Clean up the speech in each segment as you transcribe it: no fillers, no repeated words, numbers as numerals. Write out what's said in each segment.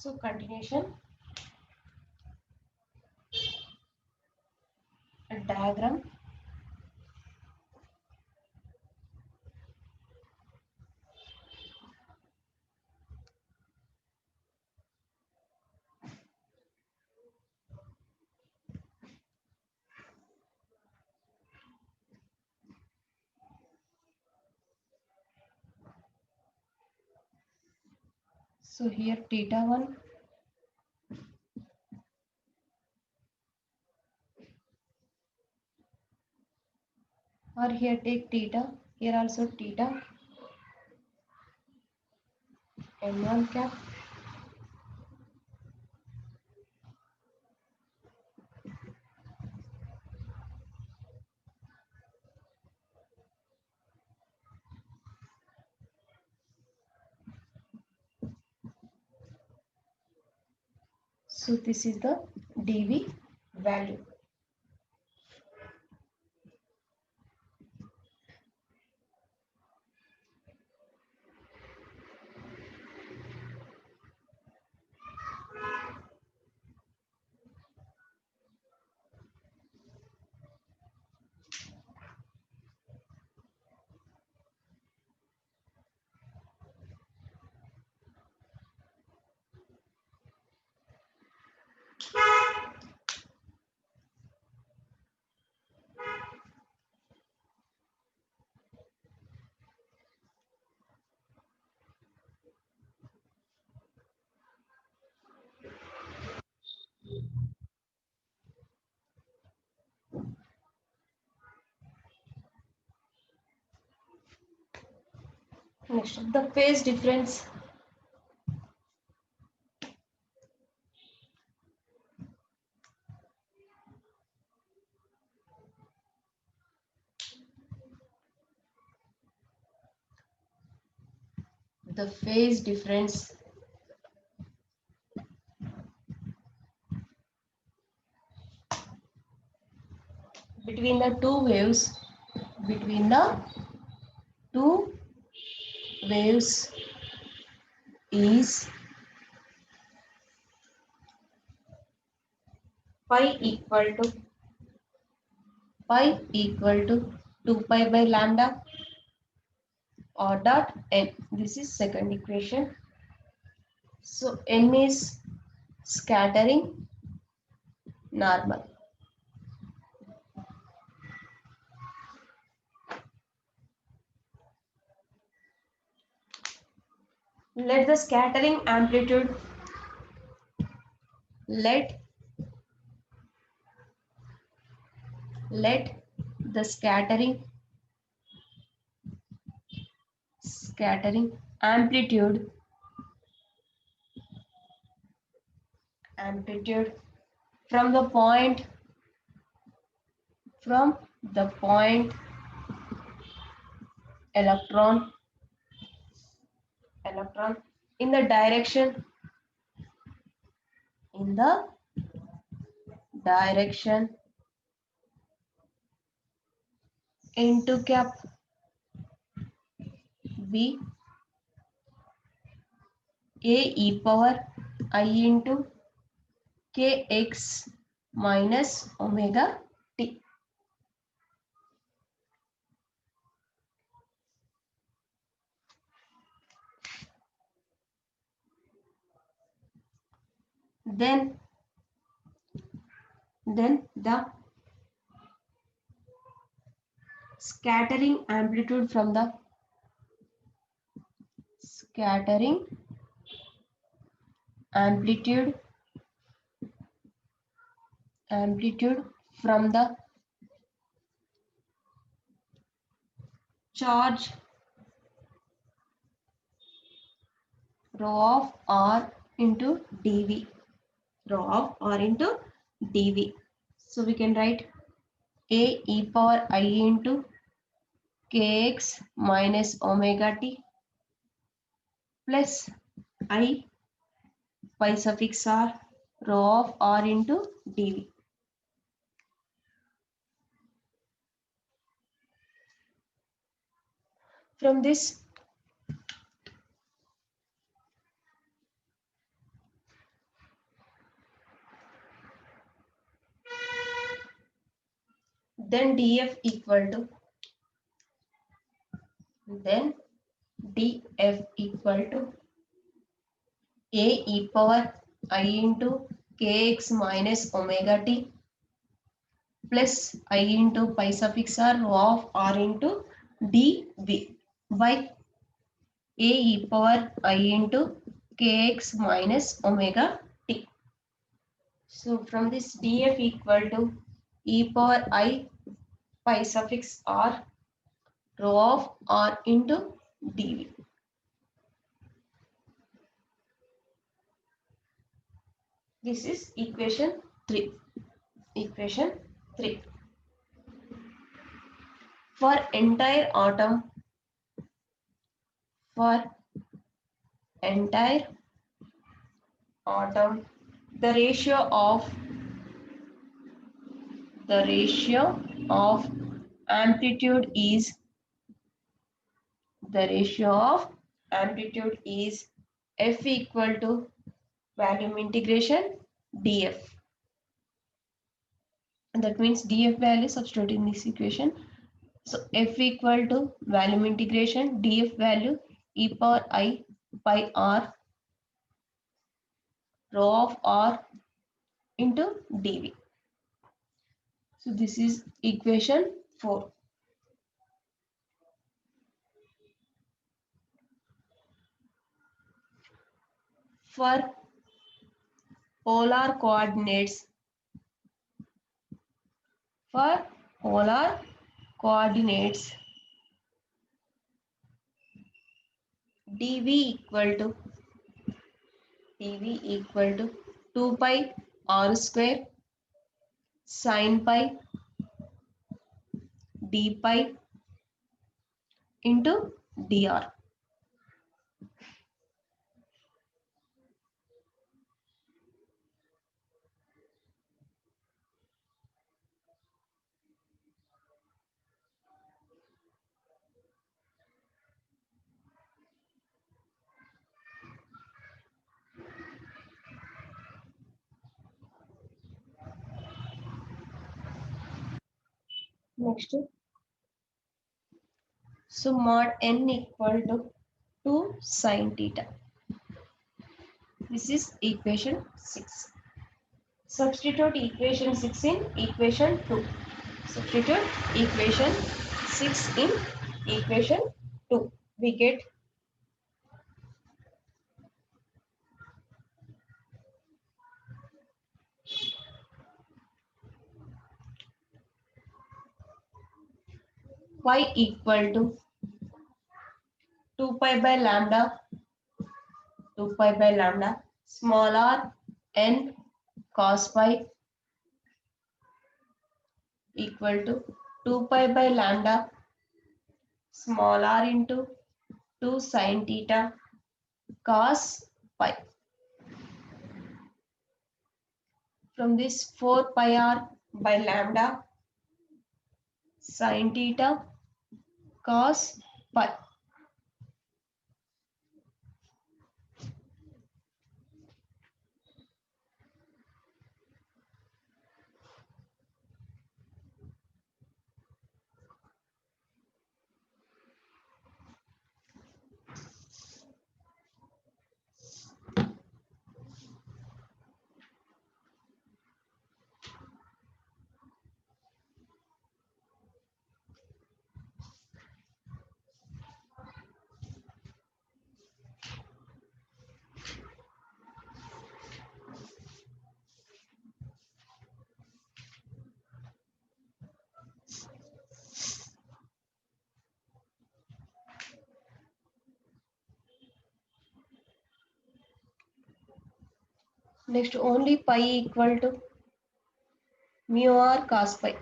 So continuation, a diagram. So here theta 1, or here take theta, here also theta, n1 cap. So this is the dV value. Next, the phase difference. The phase difference between the two waves, between the two waves is pi equal to 2 pi by lambda or dot n. This is second equation. So n is scattering normal. Let the scattering amplitude, let the scattering amplitude from the point electron in the direction into cap v a e power I into kx minus omega t. Then the scattering amplitude from the charge rho of r into dv, so we can write a e power I into kx minus omega t plus I pi suffix r rho of r into dv. From this, then df equal to, then df equal to a e power I into kx minus omega t plus I into pi suffix r rho of r into dv by a e power I into kx minus omega t. So from this df equal to e power I pi suffix r rho of r into dv. This is equation 3. Equation 3. For entire atom, for entire atom, the ratio of amplitude is F equal to volume integration df. And that means df value substitute in this equation. So F equal to volume integration df value e power I pi r rho of r into dv. So this is equation 4. For polar coordinates, dv equal to 2 pi r square sin pi d pi into dr. Next, so mod n equal to 2 sin theta. This is equation 6. Substitute equation 6 in equation 2. Substitute equation 6 in equation 2. We get y equal to 2 pi by lambda small r n cos pi equal to 2 pi by lambda small r into 2 sin theta cos pi. From this 4 pi r by lambda sin theta cos pi. Next, only pi equal to mu r cos pi.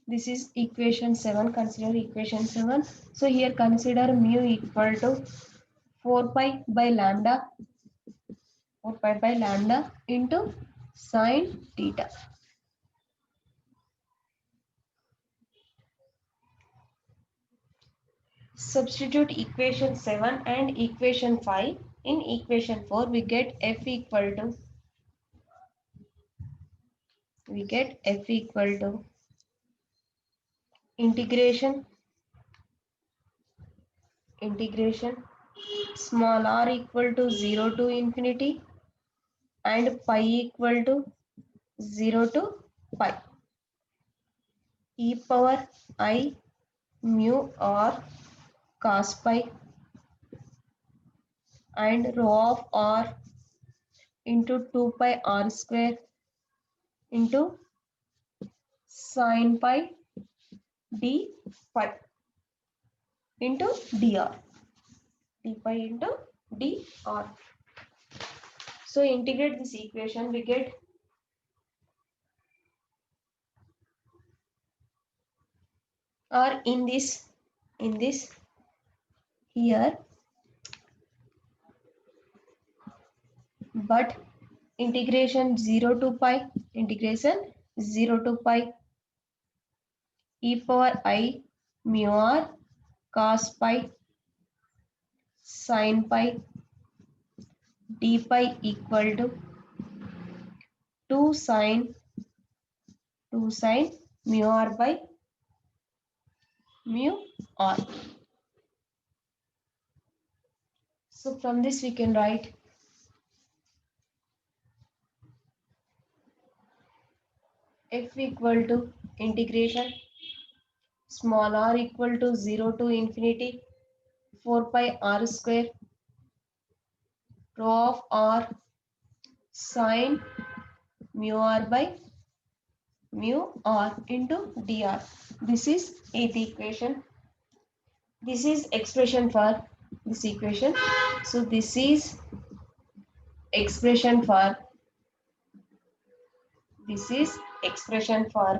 This is equation 7. Consider equation 7. So here consider mu equal to 4 pi by lambda into sin theta. Substitute equation 7 and equation 5. In equation 4 we get f equal to we get F equal to integration small r equal to 0 to infinity and pi equal to 0 to pi e power I mu r cos pi and rho of r into 2 pi r square into sin pi d pi into dr d pi into dr. So integrate this equation, we get or in this here, but integration 0 to pi e power I mu r cos pi sin pi d pi equal to 2 sin mu r by mu r. So from this we can write F equal to integration small r equal to 0 to infinity 4 pi r square rho of r sin mu r by mu r into dr. This is eighth equation. This is expression for this equation. So this is expression for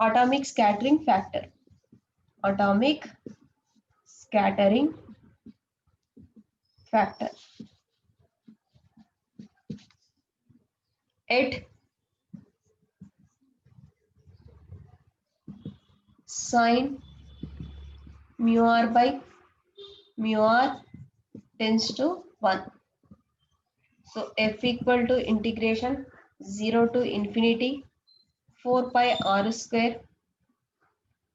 atomic scattering factor. Atomic scattering factor at sin mu r by mu r tends to 1. So F equal to integration 0 to infinity 4 pi r square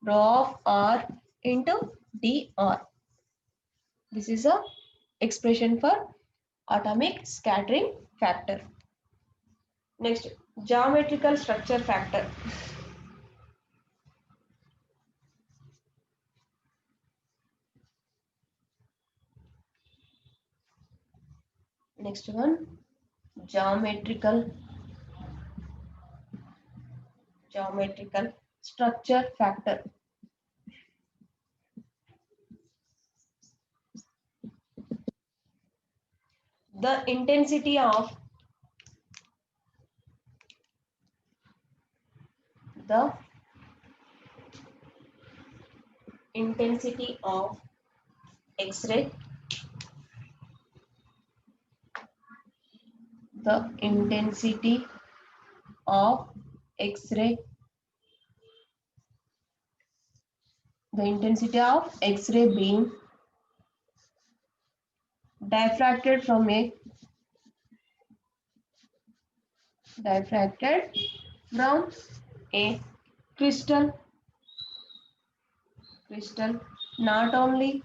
rho of r into dr. This is a expression for atomic scattering factor. Next, geometrical structure factor. Next one, geometrical structure factor. The intensity of X-ray, the intensity of X-ray, beam diffracted from a crystal not only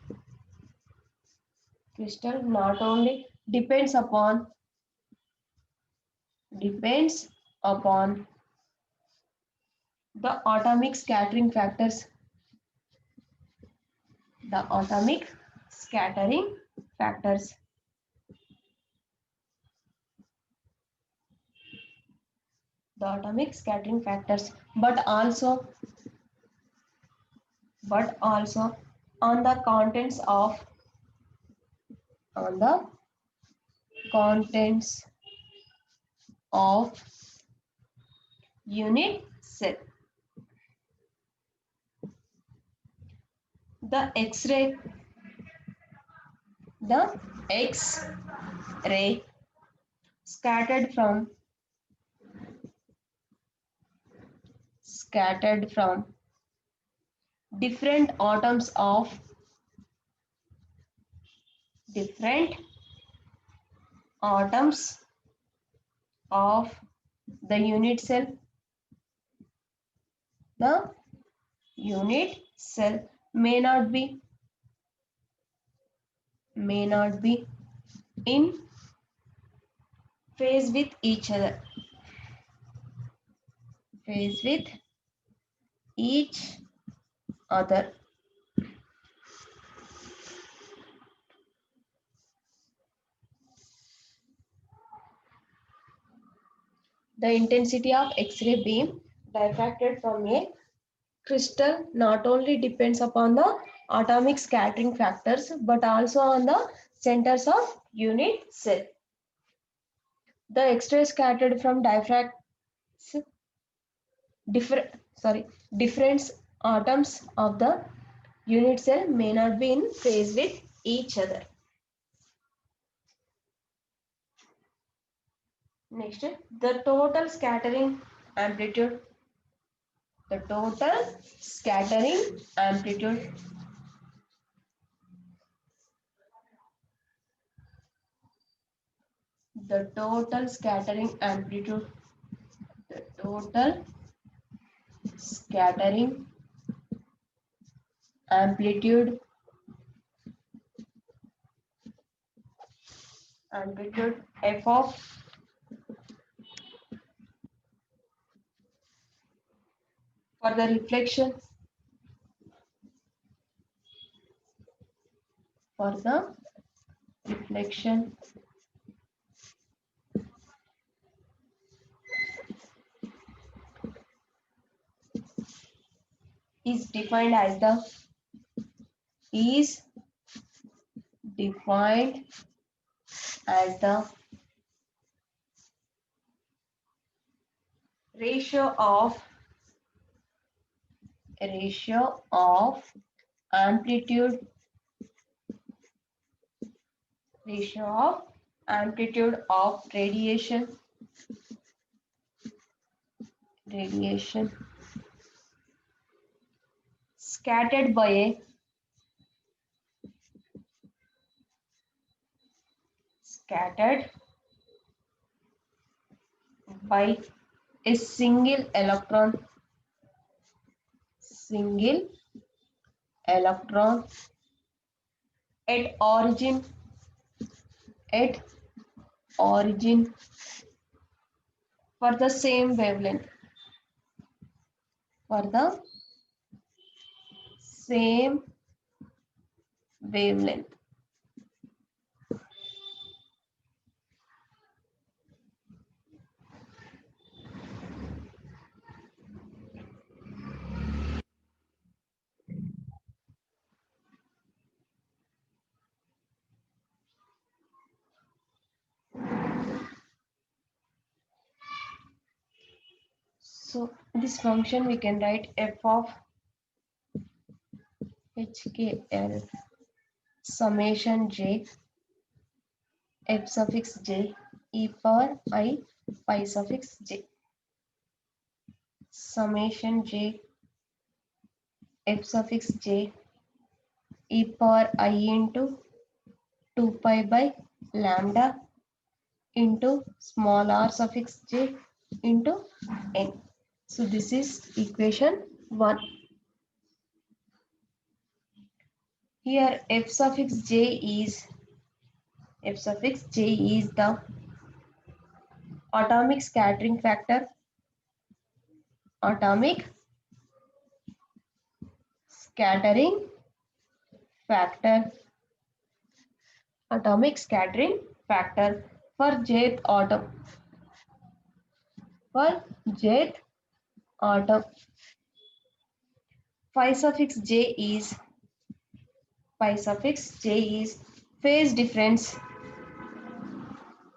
depends upon the atomic scattering factors. The atomic scattering factors. But also on the contents of unit cell. The X-ray scattered from different atoms of the unit cell the unit cell may not be in phase with each other, phase with each other. The intensity of X-ray beam diffracted from a crystal not only depends upon the atomic scattering factors but also on the centers of unit cell. The X-ray scattered from different different atoms of the unit cell may not be in phase with each other. Next, the total scattering amplitude. The total scattering amplitude. The total scattering amplitude. The total scattering amplitude f of for the reflection is defined as the ratio of amplitude of radiation scattered by a single electron at origin for the same wavelength same wavelength. So this function we can write f of HKL summation j f suffix j e power I pi suffix j summation j f suffix j e power I into 2 pi by lambda into small r suffix j into n. So this is equation 1. Here f suffix j is the atomic scattering factor. Atomic scattering factor for jth atom. Phi suffix j is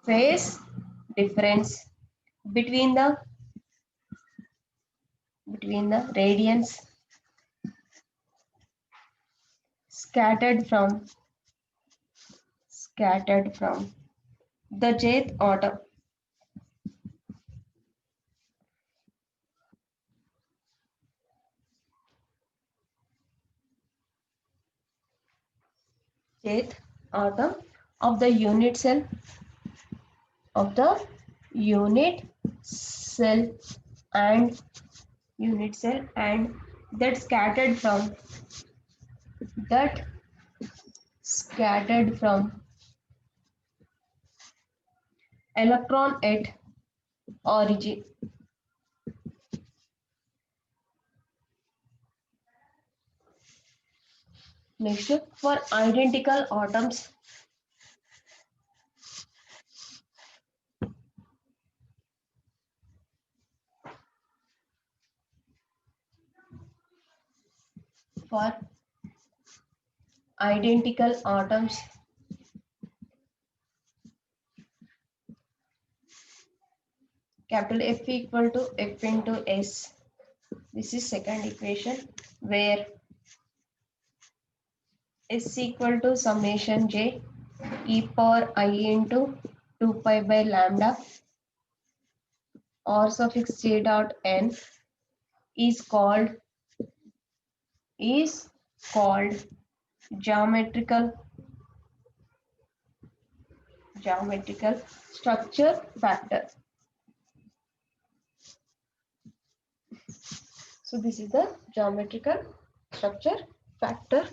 phase difference between the radiance scattered from the jth atom. Jth atom of the unit cell and unit cell, and that scattered from that scattered from electron at origin. Next, for identical atoms, for identical atoms, capital F equal to F into S. This is second equation where S equal to summation J e power I into 2 pi by lambda or suffix J dot n is called is called geometrical structure factor. So this is the geometrical structure factor.